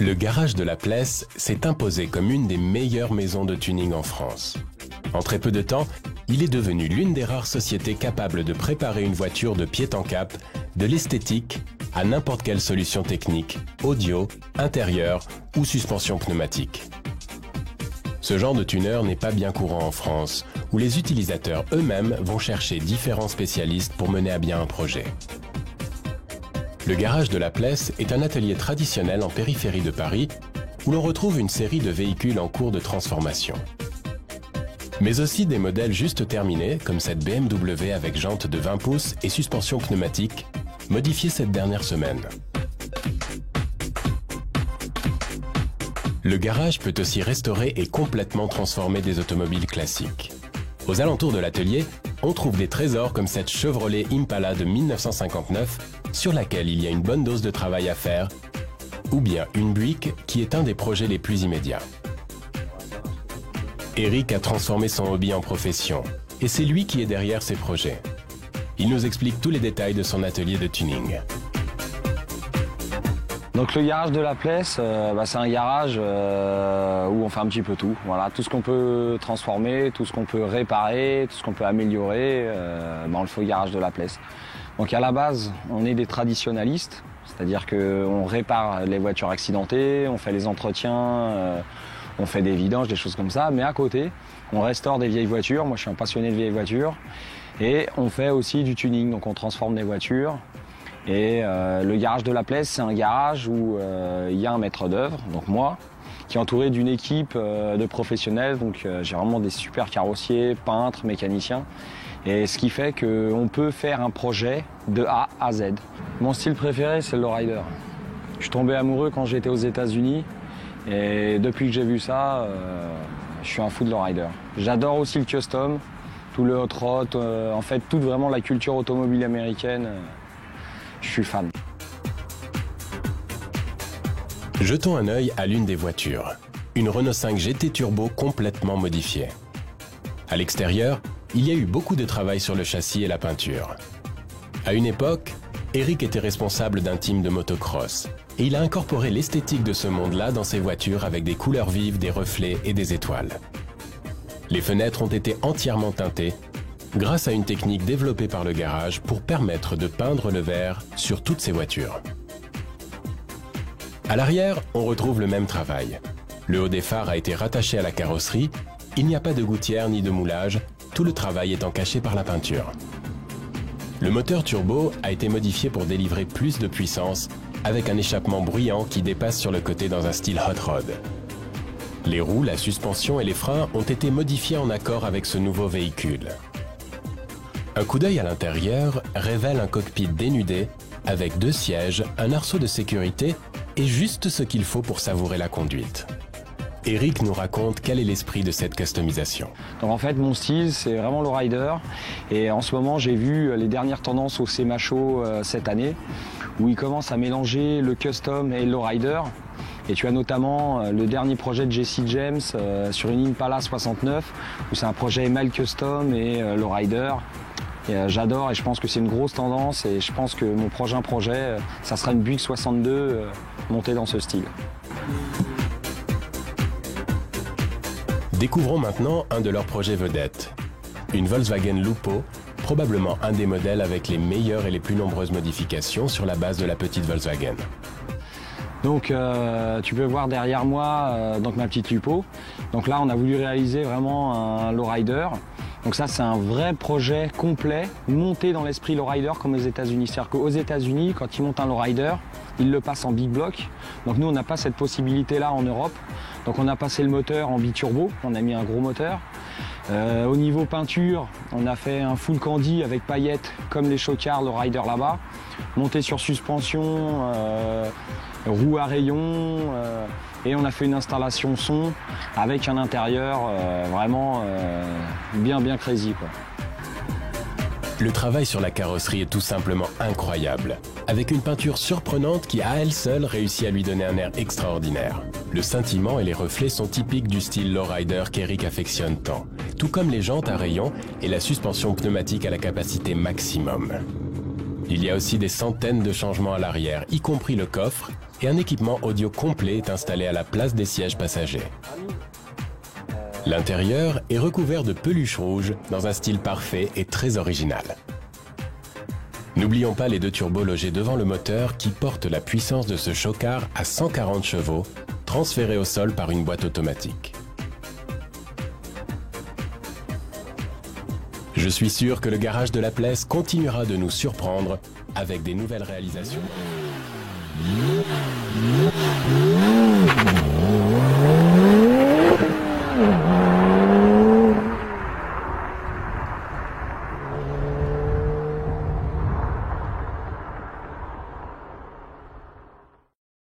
Le garage de la Plesse s'est imposé comme une des meilleures maisons de tuning en France. En très peu de temps, il est devenu l'une des rares sociétés capables de préparer une voiture de pied en cap, de l'esthétique à n'importe quelle solution technique, audio, intérieur ou suspension pneumatique. Ce genre de tuner n'est pas bien courant en France, où les utilisateurs eux-mêmes vont chercher différents spécialistes pour mener à bien un projet. Le garage de la Plesse est un atelier traditionnel en périphérie de Paris où l'on retrouve une série de véhicules en cours de transformation. Mais aussi des modèles juste terminés, comme cette BMW avec jantes de 20 pouces et suspension pneumatique, modifiée cette dernière semaine. Le garage peut aussi restaurer et complètement transformer des automobiles classiques. Aux alentours de l'atelier, on trouve des trésors comme cette Chevrolet Impala de 1959, sur laquelle il y a une bonne dose de travail à faire, ou bien une Buick qui est un des projets les plus immédiats. Eric a transformé son hobby en profession, et c'est lui qui est derrière ces projets. Il nous explique tous les détails de son atelier de tuning. Donc le garage de la Plesse, c'est un garage où on fait un petit peu tout. Voilà, tout ce qu'on peut transformer, tout ce qu'on peut réparer, tout ce qu'on peut améliorer, on le fait au garage de la Plesse. Donc à la base, on est des traditionnalistes, c'est-à-dire qu'on répare les voitures accidentées, on fait les entretiens, on fait des vidanges, des choses comme ça. Mais à côté, on restaure des vieilles voitures. Moi, je suis un passionné de vieilles voitures. Et on fait aussi du tuning, donc on transforme des voitures. Et le garage de la Plesse, c'est un garage où il y a un maître d'œuvre, donc moi, qui est entouré d'une équipe de professionnels. Donc j'ai vraiment des super carrossiers, peintres, mécaniciens. Et ce qui fait qu'on peut faire un projet de A à Z. Mon style préféré, c'est le lowrider. Je suis tombé amoureux quand j'étais aux États-Unis. Et depuis que j'ai vu ça, je suis un fou de lowrider. J'adore aussi le custom, tout le hot rod, en fait, toute vraiment la culture automobile américaine. Je suis fan. Jetons un œil à l'une des voitures, une Renault 5 GT Turbo complètement modifiée. À l'extérieur, il y a eu beaucoup de travail sur le châssis et la peinture. À une époque, Eric était responsable d'un team de motocross et il a incorporé l'esthétique de ce monde-là dans ses voitures avec des couleurs vives, des reflets et des étoiles. Les fenêtres ont été entièrement teintées grâce à une technique développée par le garage pour permettre de peindre le vert sur toutes ces voitures. À l'arrière, on retrouve le même travail. Le haut des phares a été rattaché à la carrosserie, il n'y a pas de gouttière ni de moulage, tout le travail étant caché par la peinture. Le moteur turbo a été modifié pour délivrer plus de puissance avec un échappement bruyant qui dépasse sur le côté dans un style hot rod. Les roues, la suspension et les freins ont été modifiés en accord avec ce nouveau véhicule. Un coup d'œil à l'intérieur révèle un cockpit dénudé avec 2 sièges, un arceau de sécurité et juste ce qu'il faut pour savourer la conduite. Eric nous raconte quel est l'esprit de cette customisation. Donc en fait, mon style, c'est vraiment le rider. Et en ce moment, j'ai vu les dernières tendances au CMA-Show cette année, où ils commencent à mélanger le custom et le rider. Et tu as notamment le dernier projet de Jesse James sur une Impala 69, où c'est un projet mal custom et le rider. J'adore et je pense que c'est une grosse tendance et je pense que mon prochain projet, ça sera une Buick 62 montée dans ce style. Découvrons maintenant un de leurs projets vedettes, une Volkswagen Lupo, probablement un des modèles avec les meilleures et les plus nombreuses modifications sur la base de la petite Volkswagen. Donc tu peux voir derrière moi donc ma petite Lupo. Donc là on a voulu réaliser vraiment un lowrider. Donc ça c'est un vrai projet complet, monté dans l'esprit lowrider comme aux États-Unis. C'est-à-dire qu'aux États-Unis, quand ils montent un lowrider, ils le passent en big block. Donc nous on n'a pas cette possibilité-là en Europe. Donc on a passé le moteur en biturbo, on a mis un gros moteur. Au niveau peinture, on a fait un full candy avec paillettes comme les chocards lowrider là-bas. Monté sur suspension, roue à rayons. Et on a fait une installation son avec un intérieur vraiment bien crazy, quoi. Le travail sur la carrosserie est tout simplement incroyable, avec une peinture surprenante qui à elle seule réussit à lui donner un air extraordinaire. Le scintillement et les reflets sont typiques du style lowrider qu'Eric affectionne tant, tout comme les jantes à rayons et la suspension pneumatique à la capacité maximum. Il y a aussi des centaines de changements à l'arrière, y compris le coffre, et un équipement audio complet est installé à la place des sièges passagers. L'intérieur est recouvert de peluche rouge dans un style parfait et très original. N'oublions pas les 2 turbos logés devant le moteur qui portent la puissance de ce chocard à 140 chevaux, transféré au sol par une boîte automatique. Je suis sûr que le garage de la Plesse continuera de nous surprendre avec des nouvelles réalisations.